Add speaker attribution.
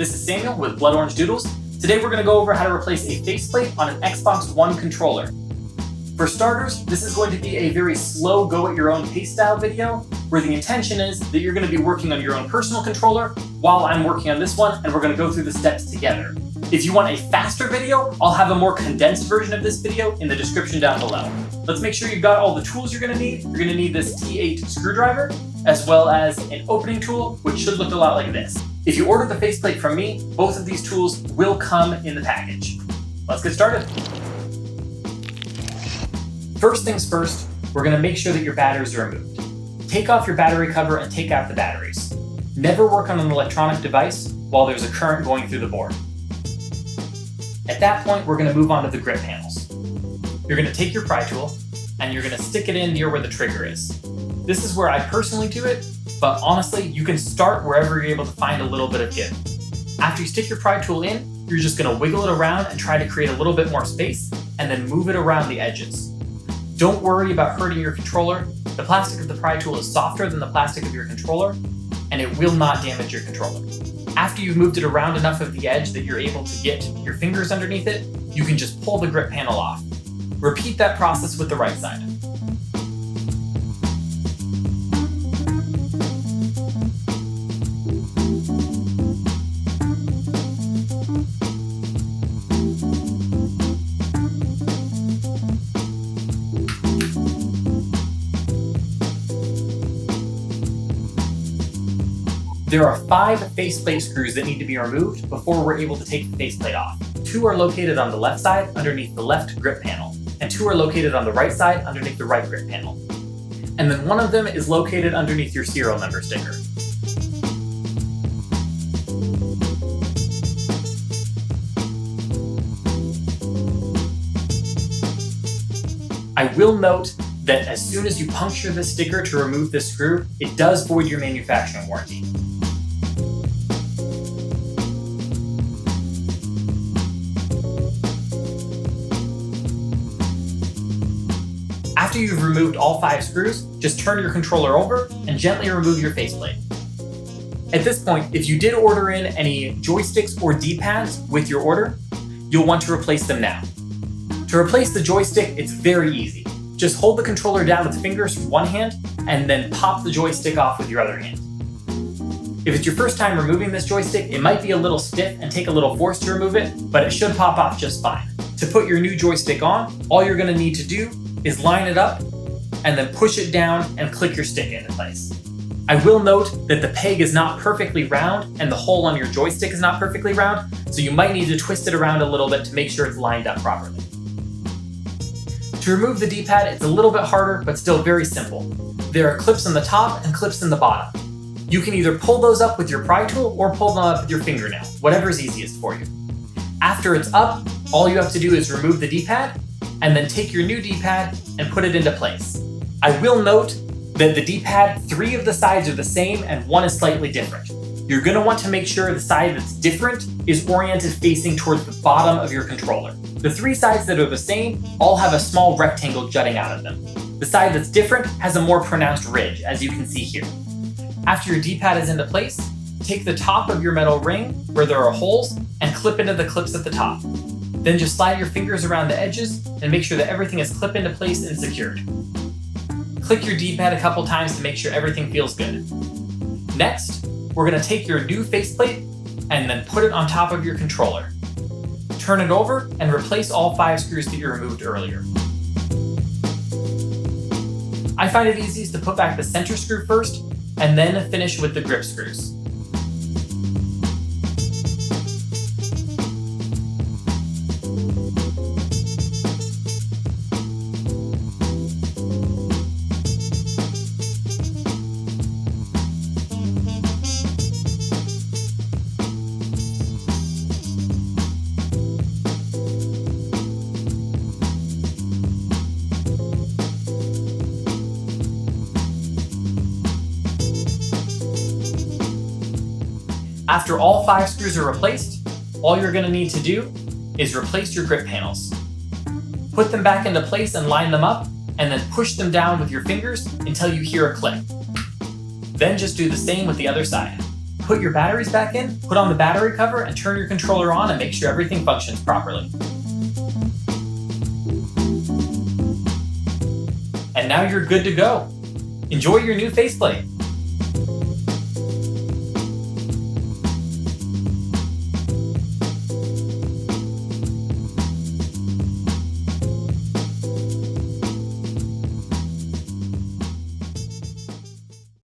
Speaker 1: this is Samuel with BloodOrangeDoodles. Today we're going to go over how to replace a faceplate on an Xbox One controller. For starters, this is going to be a very slow go-at-your-own-pace style video, where the intention is that you're going to be working on your own personal controller while I'm working on this one, and we're going to go through the steps together. If you want a faster video, I'll have a more condensed version of this video in the description down below. Let's make sure you've got all the tools you're going to need. You're going to need this T8 screwdriver, as well as an opening tool, which should look a lot like this. If you order the faceplate from me, both of these tools will come in the package. Let's get started. First things first, we're going to make sure that your batteries are removed. Take off your battery cover and take out the batteries. Never work on an electronic device while there's a current going through the board. At that point, we're going to move on to the grip panels. You're going to take your pry tool and you're going to stick it in near where the trigger is. This is where I personally do it, but honestly, you can start wherever you're able to find a little bit of give. After you stick your pry tool in, you're just going to wiggle it around and try to create a little bit more space, and then move it around the edges. Don't worry about hurting your controller. The plastic of the pry tool is softer than the plastic of your controller, and it will not damage your controller. After you've moved it around enough of the edge that you're able to get your fingers underneath it, you can just pull the grip panel off. Repeat that process with the right side. There are 5 faceplate screws that need to be removed before we're able to take the faceplate off. 2 are located on the left side underneath the left grip panel, and 2 are located on the right side underneath the right grip panel. And then one of them is located underneath your serial number sticker. I will note that as soon as you puncture the sticker to remove this screw, it does void your manufacturing warranty. After you've removed all 5 screws, just turn your controller over and gently remove your faceplate. At this point, if you did order in any joysticks or D-pads with your order, you'll want to replace them now. To replace the joystick, it's very easy. Just hold the controller down with fingers from one hand and then pop the joystick off with your other hand. If it's your first time removing this joystick, it might be a little stiff and take a little force to remove it, but it should pop off just fine. To put your new joystick on, all you're going to need to do is line it up and then push it down and click your stick into place. I will note that the peg is not perfectly round and the hole on your joystick is not perfectly round, so you might need to twist it around a little bit to make sure it's lined up properly. To remove the D-pad, it's a little bit harder, but still very simple. There are clips on the top and clips in the bottom. You can either pull those up with your pry tool or pull them up with your fingernail, whatever is easiest for you. After it's up, all you have to do is remove the D-pad and then take your new D-pad and put it into place. I will note that the D-pad, 3 of the sides are the same and 1 is slightly different. You're going to want to make sure the side that's different is oriented facing towards the bottom of your controller. The 3 sides that are the same all have a small rectangle jutting out of them. The side that's different has a more pronounced ridge, as you can see here. After your D-pad is into place, take the top of your metal ring where there are holes and clip into the clips at the top. Then just slide your fingers around the edges and make sure that everything is clipped into place and secured. Click your D-pad a couple times to make sure everything feels good. Next, we're going to take your new faceplate and then put it on top of your controller. Turn it over and replace all 5 screws that you removed earlier. I find it easiest to put back the center screw first and then finish with the grip screws. After all 5 screws are replaced, all you're going to need to do is replace your grip panels. Put them back into place and line them up, and then push them down with your fingers until you hear a click. Then just do the same with the other side. put your batteries back in, put on the battery cover and turn your controller on and make sure everything functions properly. And now you're good to go. Enjoy your new faceplate.